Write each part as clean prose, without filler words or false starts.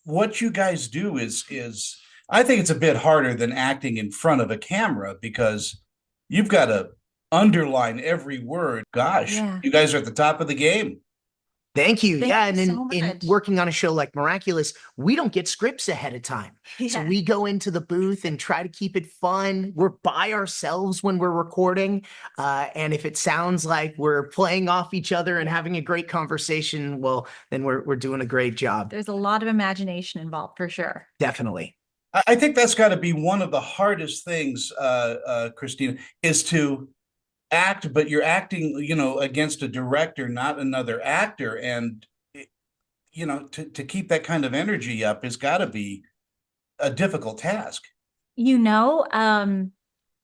what you guys do is I think it's a bit harder than acting in front of a camera because you've got to underline every word. Gosh, Yeah. you guys are at the top of the game. Thank you. Thank Yeah, you and so in much. working on a show like Miraculous, we don't get scripts ahead of time. So Yeah. we go into the booth and try to keep it fun. We're by ourselves when we're recording. And if it sounds like we're playing off each other and having a great conversation, well, then we're doing a great job. There's a lot of imagination involved for sure. Definitely. I think that's got to be one of the hardest things, Christina, is to act, but you're acting, against a director, not another actor, and to keep that kind of energy up has got to be a difficult task. You know,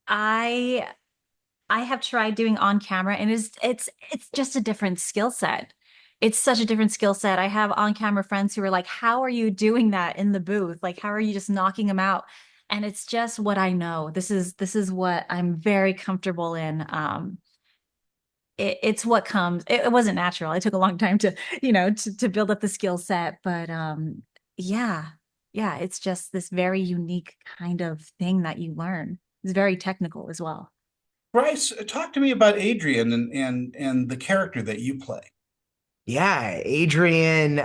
I I have tried doing on camera and it's just a different skill set. It's such a different skill set. I have on camera friends who are like, "How are you doing that in the booth? Like, how are you just knocking them out?" And it's just what I know. This is what I'm very comfortable in. It's what comes. It wasn't natural. It took a long time to build up the skill set, but yeah, yeah, it's just this very unique kind of thing that you learn. It's very technical as well. Bryce, talk to me about Adrian and the character that you play. Yeah, Adrian,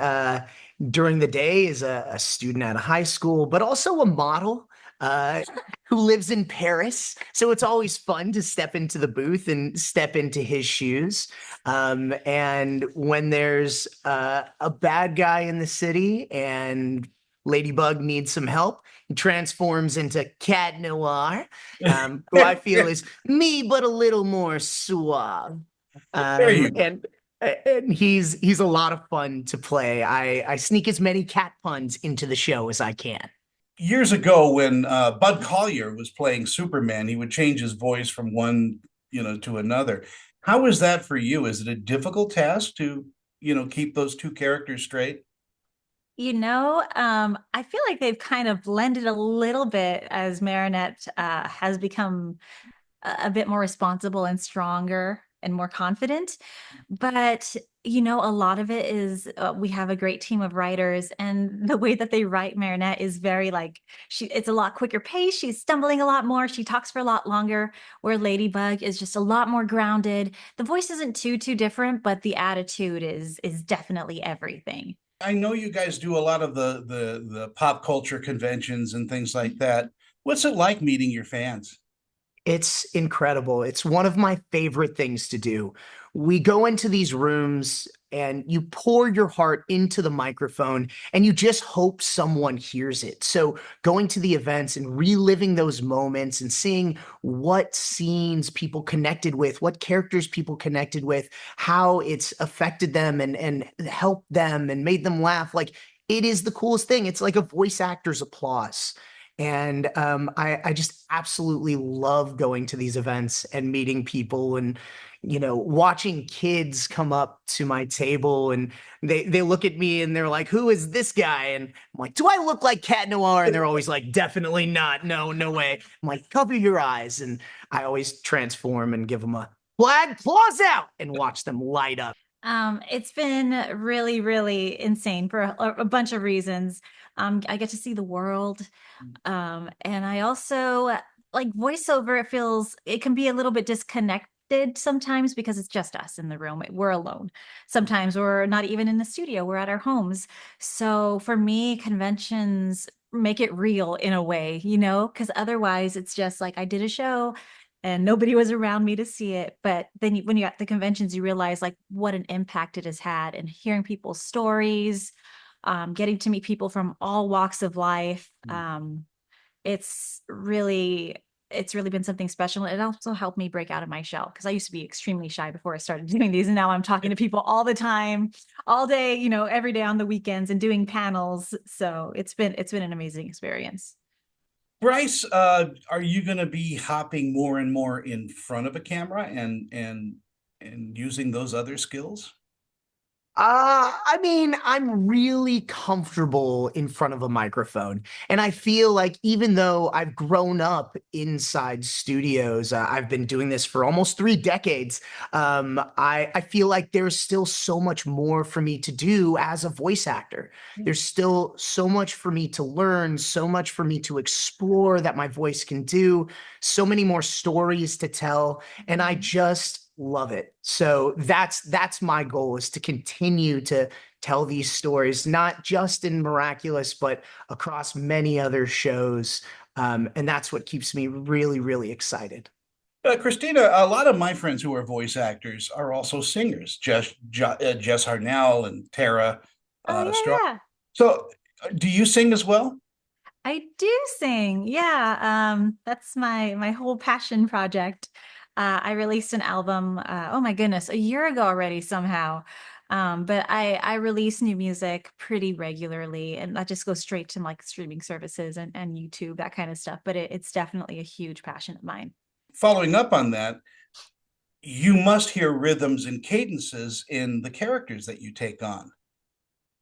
during the day is a student at a high school, but also a model uh, who lives in Paris. So it's always fun to step into the booth and step into his shoes. And when there's a bad guy in the city and Ladybug needs some help, he transforms into Cat Noir, who I feel is me, but a little more suave. There Um, you go. and and he's a lot of fun to play. I sneak as many cat puns into the show as I can. Years ago, when Bud Collyer was playing Superman, he would change his voice from one, to another. How is that for you? Is it a difficult task to, keep those two characters straight? I feel like they've kind of blended a little bit as Marinette has become a bit more responsible and stronger and more confident. But, a lot of it is we have a great team of writers, and the way that they write Marinette is very like it's a lot quicker pace. She's stumbling a lot more. She talks for a lot longer, where Ladybug is just a lot more grounded. The voice isn't too different, but the attitude is definitely everything. I know you guys do a lot of the pop culture conventions and things like that. What's it like meeting your fans? It's incredible. It's one of my favorite things to do. We go into these rooms and you pour your heart into the microphone and you just hope someone hears it. So, going to the events and reliving those moments and seeing what scenes people connected with, what characters people connected with, how it's affected them and helped them and made them laugh. Like, it is the coolest thing. It's like a voice actor's applause. And I just absolutely love going to these events and meeting people and, watching kids come up to my table and they look at me and they're like, who is this guy? And I'm like, do I look like Cat Noir? And they're always like, definitely not. No, no way. I'm like, cover your eyes. And I always transform and give them a flag, claws out, and watch them light up. It's been really, really insane for a bunch of reasons. I get to see the world. And I also like voiceover, it can be a little bit disconnected sometimes because it's just us in the room. We're alone. Sometimes we're not even in the studio, we're at our homes. So for me, conventions make it real in a way, because otherwise it's just like I did a show and nobody was around me to see it. But then when you're at the conventions, you realize like what an impact it has had and hearing people's stories, getting to meet people from all walks of life. It's really it's really been something special. It also helped me break out of my shell because I used to be extremely shy before I started doing these, and now I'm talking to people all the time, all day, every day on the weekends and doing panels. So it's been an amazing experience. Bryce, are you going to be hopping more and more in front of a camera and using those other skills? I mean, I'm really comfortable in front of a microphone. And I feel like even though I've grown up inside studios, I've been doing this for almost 3 decades. I feel like there's still so much more for me to do as a voice actor. There's still so much for me to learn, so much for me to explore that my voice can do, so many more stories to tell. And I just love it. So that's my goal, is to continue to tell these stories, not just in Miraculous, but across many other shows. And that's what keeps me really, really excited. Christina, a lot of my friends who are voice actors are also singers. Jess Harnell and Tara Oh Strong. yeah, yeah. So, do you sing as well? I do sing. Yeah, that's my whole passion project. I released an album, oh my goodness, a year ago already somehow. But I release new music pretty regularly, and that just goes straight to like streaming services and YouTube, that kind of stuff. But it's definitely a huge passion of mine. Following up on that, you must hear rhythms and cadences in the characters that you take on.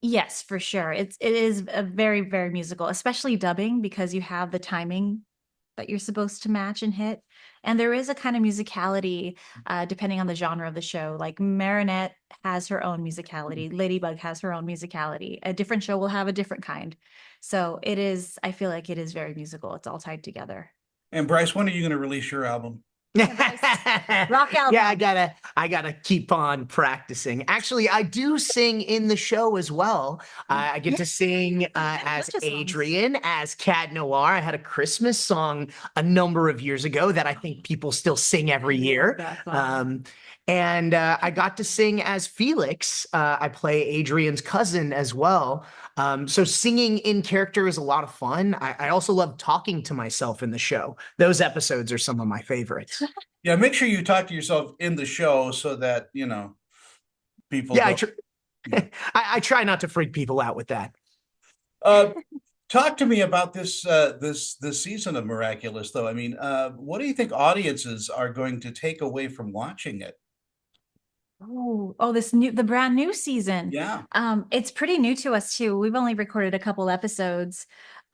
Yes, for sure. It is a very, very musical, especially dubbing, because you have the timing that you're supposed to match and hit. And there is a kind of musicality depending on the genre of the show. Like Marinette has her own musicality, Ladybug has her own musicality. A different show will have a different kind. So it is, I feel like it is very musical. It's all tied together. And Bryce, when are you going to release your album? Rock album. Yeah, I gotta keep on practicing. Actually, I do sing in the show as well. I get to sing as Bunch of songs. Adrian, as Cat Noir. I had a Christmas song a number of years ago that I think people still sing every year. That song. And I got to sing as Felix. I play Adrian's cousin as well. So singing in character is a lot of fun. I also love talking to myself in the show. Those episodes are some of my favorites. Yeah, make sure you talk to yourself in the show so that, people Yeah, don't. Yeah. I try not to freak people out with that. Uh, Talk to me about this season of Miraculous, though. I mean, what do you think audiences are going to take away from watching it? Oh, the brand new season. Yeah. It's pretty new to us too. We've only recorded a couple episodes.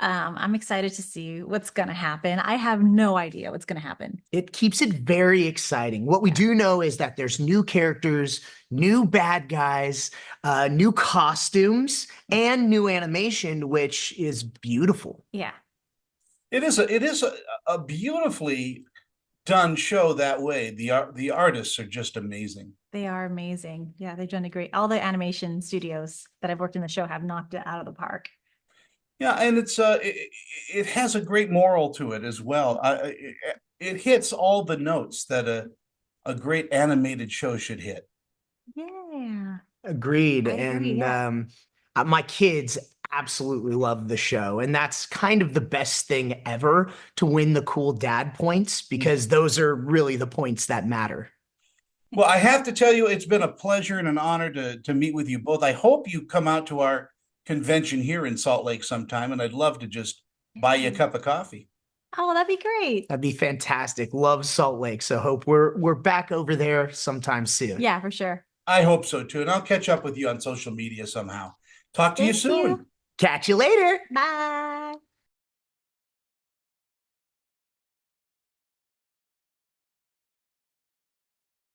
I'm excited to see what's gonna happen. I have no idea what's gonna happen. It keeps it very exciting. What we do know is that there's new characters, new bad guys, new costumes, and new animation, which is beautiful. Yeah. It is a beautifully done show that way. The artists are just amazing. They are amazing. Yeah, they've done a great. All the animation studios that I've worked in the show have knocked it out of the park. Yeah, and it has a great moral to it as well. It hits all the notes that a great animated show should hit. Yeah. Agreed. I agree, And yeah. my kids absolutely love the show. And that's kind of the best thing ever, to win the cool dad points, because those are really the points that matter. Well, I have to tell you, it's been a pleasure and an honor to meet with you both. I hope you come out to our convention here in Salt Lake sometime, and I'd love to just buy you a cup of coffee. Oh, that'd be great. That'd be fantastic. Love Salt Lake. So hope we're back over there sometime soon. Yeah, for sure. I hope so too, and I'll catch up with you on social media somehow. Talk to you Thank you. soon. Catch you later. Bye.